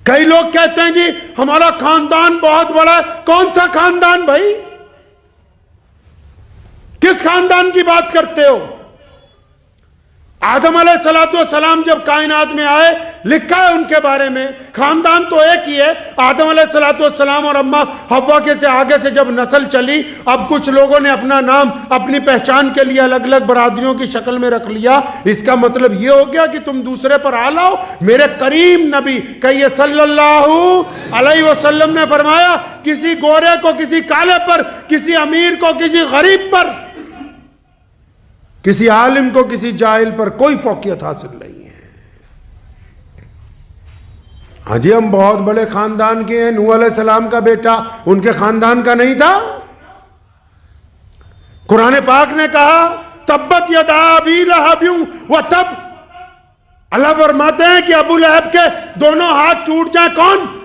کئی لوگ کہتے ہیں جی ہمارا خاندان بہت بڑا ہے. کون سا خاندان بھائی؟ کس خاندان کی بات کرتے ہو؟ آدم علیہ السلام جب کائنات میں آئے لکھا ہے ان کے بارے میں خاندان تو ایک ہی ہے. آدم علیہ السلام اور اماں حوا کے سے آگے سے جب نسل چلی، اب کچھ لوگوں نے اپنا نام اپنی پہچان کے لیے الگ الگ برادریوں کی شکل میں رکھ لیا. اس کا مطلب یہ ہو گیا کہ تم دوسرے پر آ لاؤ. میرے کریم نبی کہیے صلی اللہ علیہ وسلم نے فرمایا کسی گورے کو کسی کالے پر، کسی امیر کو کسی غریب پر، کسی عالم کو کسی جاہل پر کوئی فوقیت حاصل نہیں ہے. ہاں جی ہم بہت بڑے خاندان کے ہیں. نوح علیہ السلام کا بیٹا ان کے خاندان کا نہیں تھا؟ قرآن پاک نے کہا تبت یدا ابی لہب وتب. اللہ فرماتے ہیں کہ ابو لہب کے دونوں ہاتھ ٹوٹ جائیں.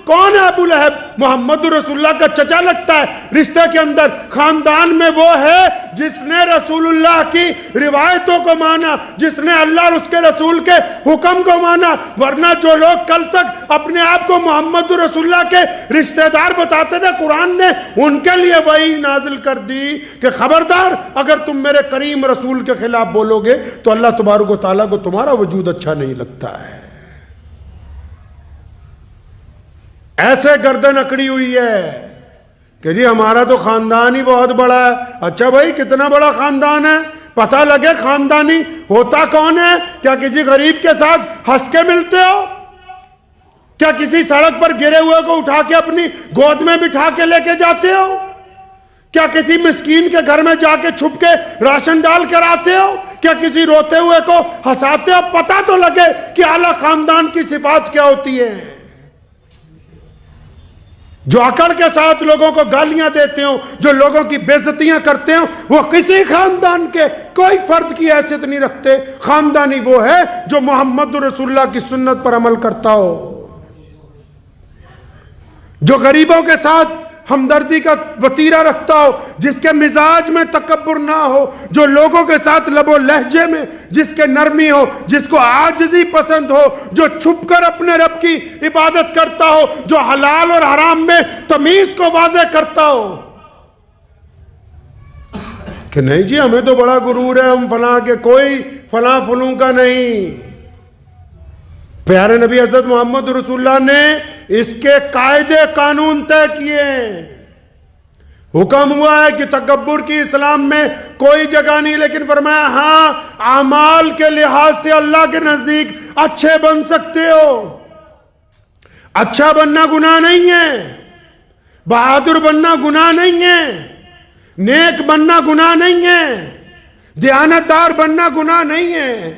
کون ہے ابو لہب؟ محمد رسول اللہ کا چچا لگتا ہے رشتے کے اندر. خاندان میں وہ ہے جس نے رسول اللہ کی روایتوں کو مانا، جس نے اللہ اور اس کے رسول کے حکم کو مانا. ورنہ جو لوگ کل تک اپنے آپ کو محمد رسول اللہ کے رشتہ دار بتاتے تھے، قرآن نے ان کے لیے وحی نازل کر دی کہ خبردار اگر تم میرے کریم رسول کے خلاف بولو گے تو اللہ تبارک و تعالیٰ کو تمہارا وجود اچھا نہیں لگتا ہے. ایسے گردن اکڑی ہوئی ہے کہ جی ہمارا تو خاندان ہی بہت بڑا ہے. اچھا بھائی کتنا بڑا خاندان ہے؟ پتہ لگے خاندانی ہوتا کون ہے. کیا کسی غریب کے ساتھ ہنس کے ملتے ہو؟ کیا کسی سڑک پر گرے ہوئے کو اٹھا کے اپنی گود میں بٹھا کے لے کے جاتے ہو؟ کیا کسی مسکین کے گھر میں جا کے چھپ کے راشن ڈال کر آتے ہو؟ کیا کسی روتے ہوئے کو ہنساتے ہو؟ پتہ تو لگے کہ اعلیٰ خاندان کی صفات کیا ہوتی ہے. جو عقل کے ساتھ لوگوں کو گالیاں دیتے ہوں، جو لوگوں کی بے عزتیاں کرتے ہوں، وہ کسی خاندان کے کوئی فرد کی حیثیت نہیں رکھتے. خاندانی وہ ہے جو محمد رسول اللہ کی سنت پر عمل کرتا ہو، جو غریبوں کے ساتھ ہمدردی کا وتیرہ رکھتا ہو، جس کے مزاج میں تکبر نہ ہو، جو لوگوں کے ساتھ لب و لہجے میں جس کے نرمی ہو، جس کو عاجزی پسند ہو، جو چھپ کر اپنے رب کی عبادت کرتا ہو، جو حلال اور حرام میں تمیز کو واضح کرتا ہو. کہ نہیں جی ہمیں تو بڑا غرور ہے، ہم فلاں کے، کوئی فلاں فلوں کا نہیں. پیارے نبی حضرت محمد رسول اللہ نے اس کے قاعدے قانون طے کیے. حکم ہوا ہے کہ تکبر کی اسلام میں کوئی جگہ نہیں، لیکن فرمایا ہاں اعمال کے لحاظ سے اللہ کے نزدیک اچھے بن سکتے ہو. اچھا بننا گناہ نہیں ہے، بہادر بننا گناہ نہیں ہے، نیک بننا گناہ نہیں ہے، دیانتدار بننا گناہ نہیں ہے.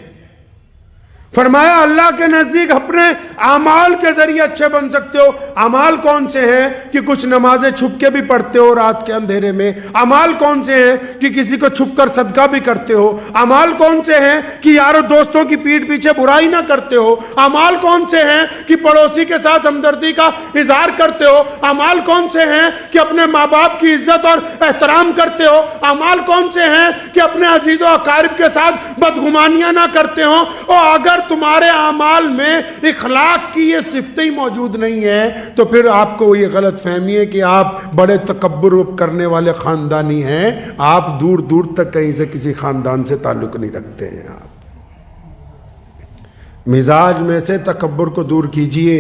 فرمایا اللہ کے نزدیک اپنے اعمال کے ذریعے اچھے بن سکتے ہو. اعمال کون سے ہیں کہ کچھ نمازیں چھپ کے بھی پڑھتے ہو رات کے اندھیرے میں؟ اعمال کون سے ہیں کہ کسی کو چھپ کر صدقہ بھی کرتے ہو؟ اعمال کون سے ہیں کہ یارو دوستوں کی پیٹھ پیچھے برائی نہ کرتے ہو؟ اعمال کون سے ہیں کہ پڑوسی کے ساتھ ہمدردی کا اظہار کرتے ہو؟ اعمال کون سے ہیں کہ اپنے ماں باپ کی عزت اور احترام کرتے ہو؟ اعمال کون سے ہیں کہ اپنے عزیز و اقارب کے ساتھ بدگمانیاں نہ کرتے ہو؟ اور اگر تمہارے اعمال میں اخلاق کی یہ صفتیں موجود نہیں ہیں تو پھر آپ کو یہ غلط فہمی ہے کہ آپ بڑے تکبر کرنے والے خاندانی ہیں. آپ دور دور تک کہیں سے کسی خاندان سے تعلق نہیں رکھتے ہیں. آپ مزاج میں سے تکبر کو دور کیجئے.